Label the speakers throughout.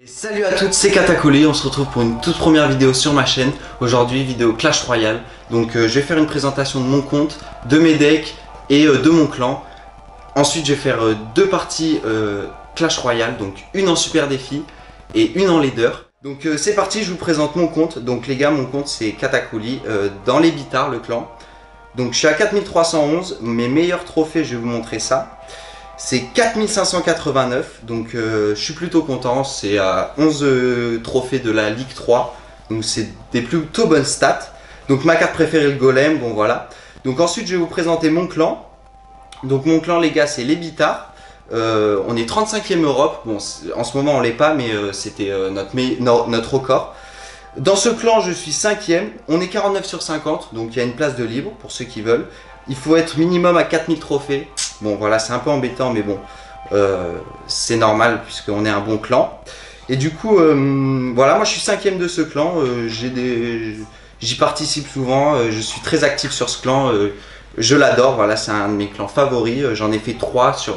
Speaker 1: Et salut à toutes, c'est Katakuri, on se retrouve pour une toute première vidéo sur ma chaîne. Aujourd'hui, vidéo Clash Royale. Donc je vais faire une présentation de mon compte, de mes decks et de mon clan. Ensuite je vais faire deux parties Clash Royale, donc une en super défi et une en leader. Donc c'est parti, je vous présente mon compte. Donc les gars, mon compte c'est Katakuri, dans les Bitards, le clan. Donc je suis à 4311, mes meilleurs trophées, je vais vous montrer ça. C'est 4589, donc je suis plutôt content, c'est à 11 trophées de la Ligue 3, donc c'est des plutôt bonnes stats. Donc ma carte préférée, le golem, bon voilà. Donc ensuite je vais vous présenter mon clan. Donc mon clan les gars, c'est les Bitards. On est 35e Europe, bon en ce moment on l'est pas, mais c'était notre record. Dans ce clan je suis 5e, on est 49 sur 50, donc il y a une place de libre pour ceux qui veulent. Il faut être minimum à 4000 trophées. Bon voilà, c'est un peu embêtant, mais bon, c'est normal puisqu'on est un bon clan. Et du coup, voilà, moi je suis 5e de ce clan. J'y participe souvent, je suis très actif sur ce clan. Je l'adore, voilà, c'est un de mes clans favoris. J'en ai fait 3 sur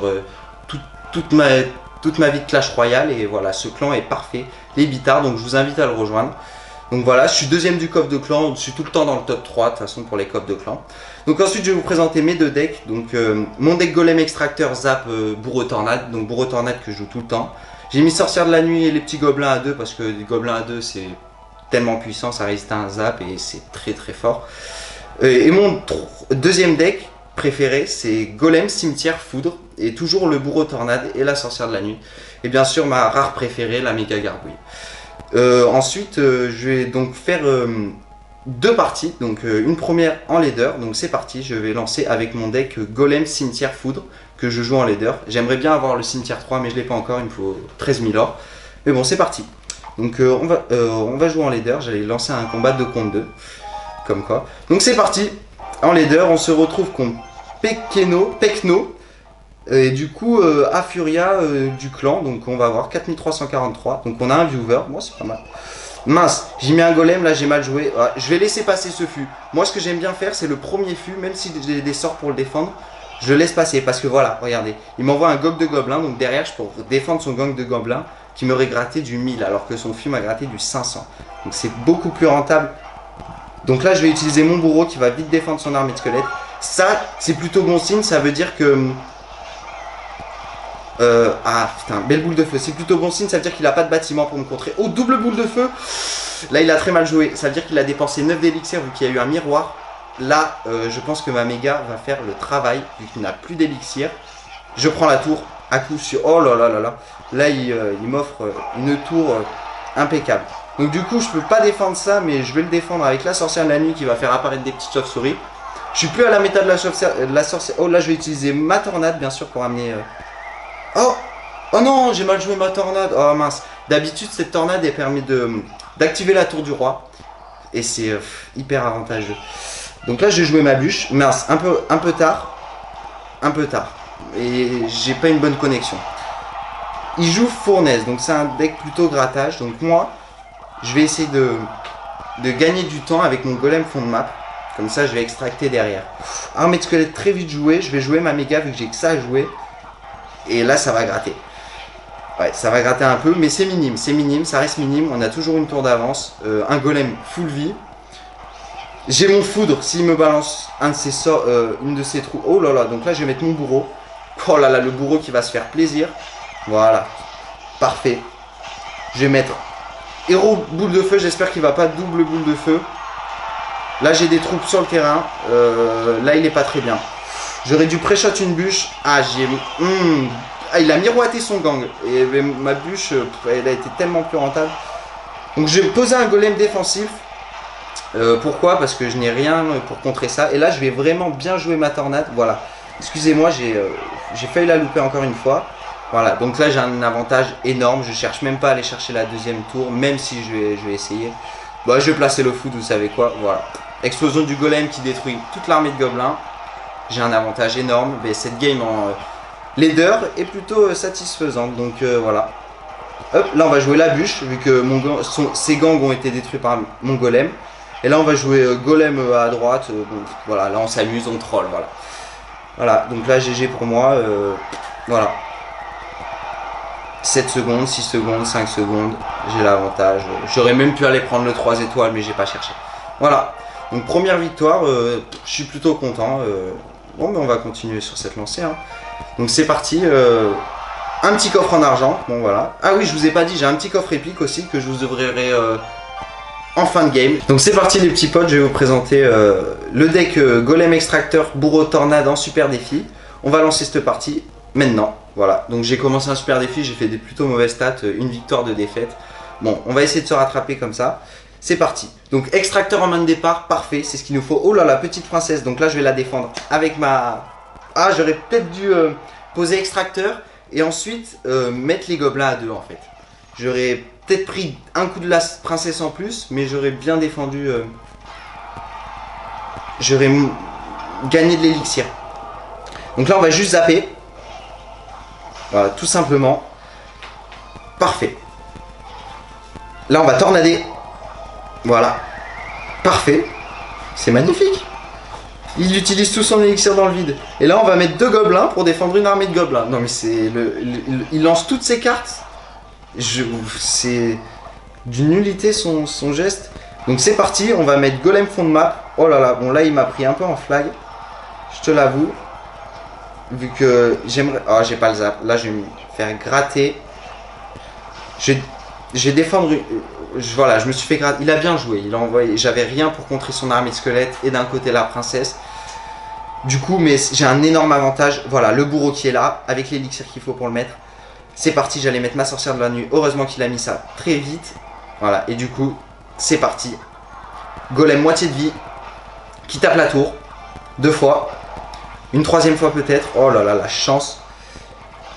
Speaker 1: toute ma vie de Clash Royale. Et voilà, ce clan est parfait. Les Bitards, donc je vous invite à le rejoindre. Donc voilà, je suis deuxième du coffre de clan, je suis tout le temps dans le top 3 de toute façon pour les coffres de clan. Donc ensuite je vais vous présenter mes deux decks. Donc mon deck golem extracteur zap bourreau tornade, donc bourreau tornade que je joue tout le temps. J'ai mis sorcière de la nuit et les petits gobelins à 2 parce que les gobelins à 2 c'est tellement puissant, ça résiste à un zap et c'est très très fort. Et mon deuxième deck préféré c'est golem cimetière foudre et toujours le bourreau tornade et la sorcière de la nuit. Et bien sûr ma rare préférée, la méga gargouille. Ensuite je vais donc faire deux parties, donc une première en leader, donc c'est parti, je vais lancer avec mon deck golem cimetière foudre que je joue en leader. J'aimerais bien avoir le cimetière 3 mais je l'ai pas encore, il me faut 13 000 or, mais bon c'est parti. Donc on va jouer en leader, j'allais lancer un combat 2 contre 2, comme quoi. Donc c'est parti, en leader on se retrouve contre Pekno, et du coup Afuria du clan, donc on va avoir 4343, donc on a un viewer, moi c'est pas mal. Mince, j'ai mis un golem, là j'ai mal joué, ouais, je vais laisser passer ce fût. Moi ce que j'aime bien faire c'est le premier fût, même si j'ai des sorts pour le défendre, je le laisse passer, parce que voilà, regardez, il m'envoie un gog de gobelin, donc derrière je peux défendre son gang de gobelin, qui m'aurait gratté du 1000, alors que son fût m'a gratté du 500, donc c'est beaucoup plus rentable. Donc là je vais utiliser mon bourreau qui va vite défendre son armée de squelette. Ça c'est plutôt bon signe, ça veut dire que... ah putain, belle boule de feu, c'est plutôt bon signe, ça veut dire qu'il a pas de bâtiment pour me contrer. Oh, double boule de feu. Là il a très mal joué, ça veut dire qu'il a dépensé 9 d'élixir vu qu'il y a eu un miroir. Là je pense que ma méga va faire le travail vu qu'il n'a plus d'élixir. Je prends la tour à coup sûr, oh là là là là. Là il m'offre une tour impeccable. Donc du coup je peux pas défendre ça, mais je vais le défendre avec la sorcière de la nuit qui va faire apparaître des petites chauves-souris. Je suis plus à la méta de la sorcière. Oh là je vais utiliser ma tornade bien sûr pour amener... Oh, oh non, j'ai mal joué ma tornade. Oh mince. D'habitude, cette tornade, elle permet d'activer la tour du roi. Et c'est hyper avantageux. Donc là, j'ai joué ma bûche. Mince, un peu tard. Un peu tard. Et j'ai pas une bonne connexion. Il joue fournaise. Donc c'est un deck plutôt grattage. Donc moi, je vais essayer de gagner du temps avec mon golem fond de map. Comme ça, je vais extracter derrière. Armée de squelette très vite jouée. Je vais jouer ma méga vu que j'ai que ça à jouer. Et là ça va gratter. Ouais, ça va gratter un peu, mais c'est minime, ça reste minime. On a toujours une tour d'avance. Un golem full vie. J'ai mon foudre, s'il me balance un de ses sorts, une de ses trous. Oh là là, donc là je vais mettre mon bourreau. Oh là là, le bourreau qui va se faire plaisir. Voilà, parfait. Je vais mettre héros boule de feu, j'espère qu'il va pas double boule de feu. Là j'ai des troupes sur le terrain. Là il est pas très bien. J'aurais dû pré-shot une bûche. Ah, il a miroité son gang. Et ma bûche, elle a été tellement plus rentable. Donc j'ai posé un golem défensif. Pourquoi? Parce que je n'ai rien pour contrer ça. Et là, je vais vraiment bien jouer ma tornade. Voilà. Excusez-moi, j'ai failli la louper encore une fois. Voilà. Donc là, j'ai un avantage énorme. Je cherche même pas à aller chercher la deuxième tour. Même si je vais essayer. Bon, je vais placer le foot, vous savez quoi. Voilà. Explosion du golem qui détruit toute l'armée de gobelins. J'ai un avantage énorme, mais cette game en leader est plutôt satisfaisante, donc voilà. Hop, là on va jouer la bûche, vu que ses gangs ont été détruits par mon golem. Et là on va jouer golem à droite, donc voilà, là on s'amuse, on troll, voilà. Voilà, donc là GG pour moi, voilà. 7 secondes, 6 secondes, 5 secondes, j'ai l'avantage. J'aurais même pu aller prendre le 3 étoiles, mais j'ai pas cherché. Voilà, donc première victoire, je suis plutôt content. Bon, mais on va continuer sur cette lancée. Hein. Donc c'est parti, un petit coffre en argent, bon voilà. Ah oui, je vous ai pas dit, j'ai un petit coffre épique aussi que je vous ouvrirai en fin de game. Donc c'est parti les petits potes, je vais vous présenter le deck Golem Extracteur Bourreau Tornade en super défi. On va lancer cette partie maintenant. Voilà, donc j'ai commencé un super défi, j'ai fait des plutôt mauvaises stats, une victoire, 2 défaites. Bon, on va essayer de se rattraper comme ça. C'est parti. Donc extracteur en main de départ, parfait, c'est ce qu'il nous faut. Oh là la petite princesse, donc là je vais la défendre avec ma... Ah, j'aurais peut-être dû poser extracteur et ensuite mettre les gobelins à 2 en fait. J'aurais peut-être pris un coup de la princesse en plus, mais j'aurais bien défendu... J'aurais gagné de l'élixir. Donc là on va juste zapper. Voilà, tout simplement. Parfait. Là, on va tornader. Voilà. Parfait. C'est magnifique. Il utilise tout son élixir dans le vide. Et là, on va mettre 2 gobelins pour défendre une armée de gobelins. Non, mais c'est... Il lance toutes ses cartes. C'est d'une nullité son geste. Donc, c'est parti. On va mettre golem fond de map. Oh là là. Bon, là, il m'a pris un peu en flag. Je te l'avoue. Vu que j'aimerais... Ah, j'ai pas le zap. Là, je vais me faire gratter. Je vais défendre... Voilà, je me suis fait gratter. Il a bien joué. Il a envoyé... J'avais rien pour contrer son armée squelette. Et d'un côté, la princesse. Du coup, mais j'ai un énorme avantage. Voilà, le bourreau qui est là. Avec l'élixir qu'il faut pour le mettre. C'est parti. J'allais mettre ma sorcière de la nuit. Heureusement qu'il a mis ça très vite. Voilà, et du coup, c'est parti. Golem moitié de vie. Qui tape la tour. 2 fois. Une 3e fois peut-être. Oh là là, la chance.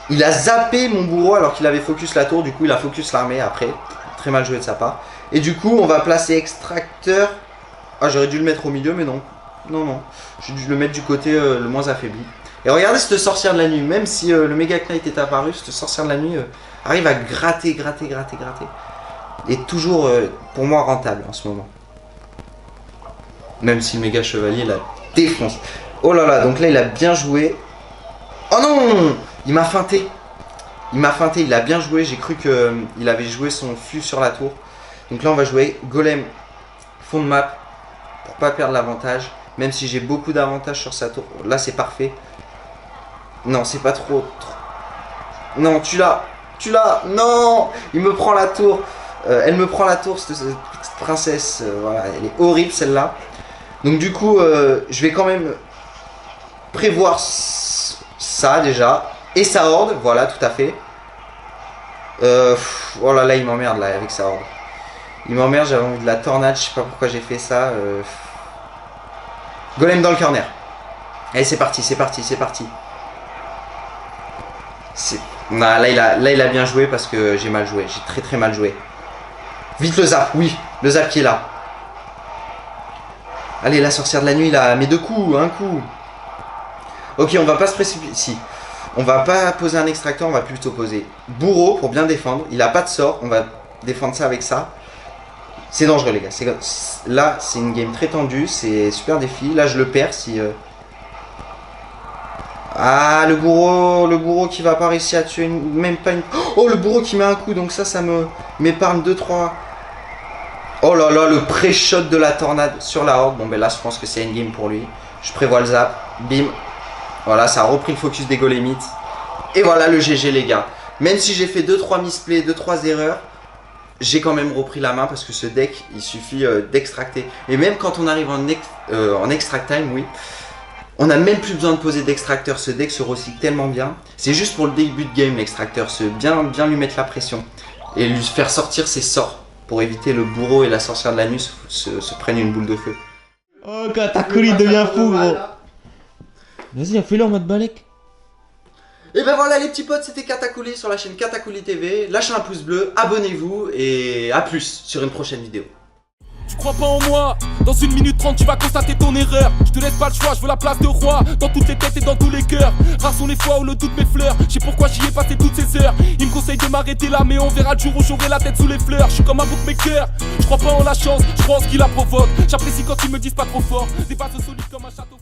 Speaker 1: Il a zappé mon bourreau alors qu'il avait focus la tour. Du coup, il a focus l'armée après. Très mal joué de sa part. Et du coup, on va placer extracteur. Ah, j'aurais dû le mettre au milieu, mais non. Non, non. J'ai dû le mettre du côté le moins affaibli. Et regardez cette sorcière de la nuit. Même si le méga knight est apparu, cette sorcière de la nuit arrive à gratter, gratter, gratter, gratter. Et toujours, pour moi, rentable en ce moment. Même si le méga chevalier la défonce. Oh là là, donc là il a bien joué. Oh non, il m'a feinté. Il m'a feinté, il a bien joué. J'ai cru qu'il avait joué son flux sur la tour. Donc là on va jouer golem fond de map pour pas perdre l'avantage. Même si j'ai beaucoup d'avantages sur sa tour. Là c'est parfait. Non, c'est pas trop. Non, tu l'as. Tu l'as. Non, il me prend la tour. Elle me prend la tour, cette petite princesse. Voilà, elle est horrible celle-là. Donc du coup, je vais quand même... prévoir ça déjà. Et sa horde, voilà, tout à fait. Oh là là, il m'emmerde là avec sa horde. Il m'emmerde, j'avais envie de la tornade, je sais pas pourquoi j'ai fait ça. Golem dans le corner. Allez, c'est parti, c'est parti, c'est parti. Là, il a bien joué parce que j'ai mal joué. J'ai très très mal joué. Vite le zap, oui, le zap qui est là. Allez, la sorcière de la nuit là, mais 2 coups, un coup. Ok, on va pas se précipiter. Si. On va pas poser un extracteur, on va plutôt poser bourreau pour bien défendre. Il a pas de sort, on va défendre ça avec ça. C'est dangereux les gars. Là, c'est une game très tendue, c'est super défi. Là, je le perds si... Ah, le bourreau qui va pas réussir à tuer même pas une... Oh, le bourreau qui met un coup, donc ça m'épargne 2-3... Oh là là, le pré-shot de la tornade sur la horde. Bon, ben là, je pense que c'est endgame pour lui. Je prévois le zap. Bim. Voilà, ça a repris le focus des golémites. Et voilà le GG, les gars. Même si j'ai fait 2-3 misplays, 2-3 erreurs, j'ai quand même repris la main parce que ce deck, il suffit d'extracter. Et même quand on arrive en extract time, oui, on n'a même plus besoin de poser d'extracteur. Ce deck se recycle tellement bien. C'est juste pour le début de game, l'extracteur. Bien lui mettre la pression. Et lui faire sortir ses sorts. Pour éviter le bourreau et la sorcière de la nuit se prennent une boule de feu.
Speaker 2: Oh, Katakuri devient fou, gros. Vas-y, fais-le en mode balèque.
Speaker 1: Et ben voilà les petits potes, c'était Katakuri sur la chaîne Katakuri TV. Lâchez un pouce bleu, abonnez-vous et à plus sur une prochaine vidéo.
Speaker 3: Tu crois pas en moi? Dans 1 minute 30 tu vas constater ton erreur. Je te laisse pas le choix, je veux la place de roi. Dans toutes les têtes et dans tous les cœurs. Rares sont les fois où le doute m'effleure. Je sais pourquoi j'y ai passé toutes ces heures. Il me conseille de m'arrêter là, mais on verra le jour où j'aurai la tête sous les fleurs. Je suis comme un bookmaker, je crois pas en la chance, je crois en ce qui la provoque. J'apprécie quand ils me disent pas trop fort. Des bases solides comme un château.